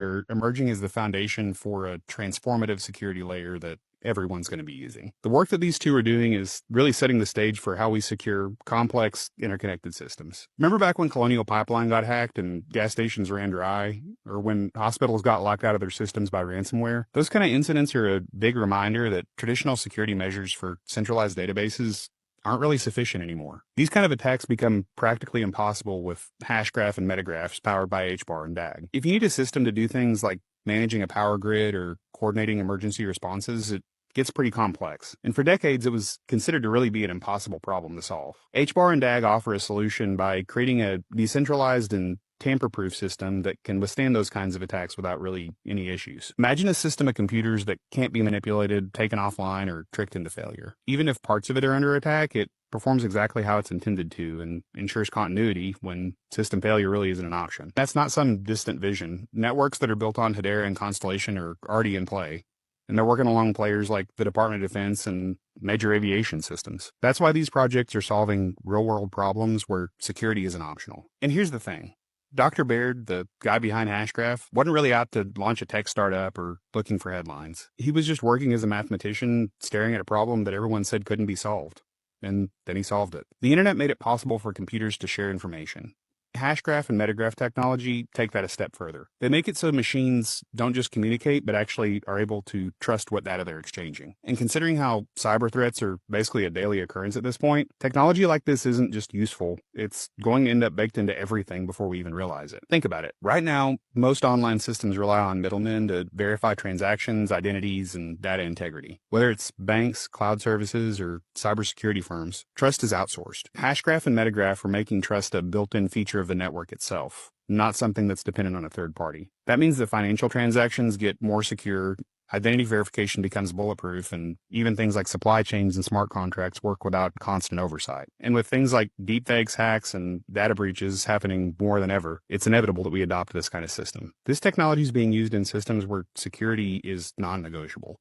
are emerging as the foundation for a transformative security layer that everyone's going to be using. The work that these two are doing is really setting the stage for how we secure complex interconnected systems. Remember back when Colonial Pipeline got hacked and gas stations ran dry, or when hospitals got locked out of their systems by ransomware? Those kind of incidents are a big reminder that traditional security measures for centralized databases aren't really sufficient anymore. These kind of attacks become practically impossible with Hashgraph and Metagraphs powered by HBAR and DAG. If you need a system to do things like managing a power grid or coordinating emergency responses, it gets pretty complex. And for decades, it was considered to really be an impossible problem to solve. HBAR and DAG offer a solution by creating a decentralized and tamper-proof system that can withstand those kinds of attacks without really any issues. Imagine a system of computers that can't be manipulated, taken offline, or tricked into failure. Even if parts of it are under attack, it performs exactly how it's intended to and ensures continuity when system failure really isn't an option. That's not some distant vision. Networks that are built on Hedera and Constellation are already in play, and they're working along players like the Department of Defense and major aviation systems. That's why these projects are solving real-world problems where security isn't optional. And here's the thing. Dr. Baird, the guy behind Hashgraph, wasn't really out to launch a tech startup or looking for headlines. He was just working as a mathematician, staring at a problem that everyone said couldn't be solved. And then he solved it. The internet made it possible for computers to share information. Hashgraph and Metagraph technology take that a step further. They make it so machines don't just communicate, but actually are able to trust what data they're exchanging. And considering how cyber threats are basically a daily occurrence at this point, technology like this isn't just useful, it's going to end up baked into everything before we even realize it. Think about it. Right now, most online systems rely on middlemen to verify transactions, identities, and data integrity. Whether it's banks, cloud services, or cybersecurity firms, trust is outsourced. Hashgraph and Metagraph are making trust a built-in feature of the network itself, not something that's dependent on a third party. That means that financial transactions get more secure, identity verification becomes bulletproof, and even things like supply chains and smart contracts work without constant oversight. And with things like deepfakes, hacks, and data breaches happening more than ever, it's inevitable that we adopt this kind of system. This technology is being used in systems where security is non-negotiable.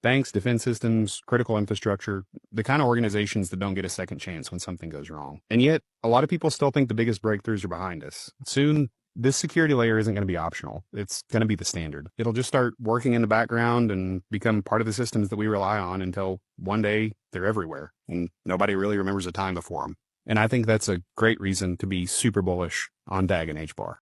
Banks, defense systems, critical infrastructure, the kind of organizations that don't get a second chance when something goes wrong. And yet, a lot of people still think the biggest breakthroughs are behind us. Soon, this security layer isn't going to be optional. It's going to be the standard. It'll just start working in the background and become part of the systems that we rely on until one day they're everywhere and nobody really remembers a time before them. And I think that's a great reason to be super bullish on DAG and HBAR.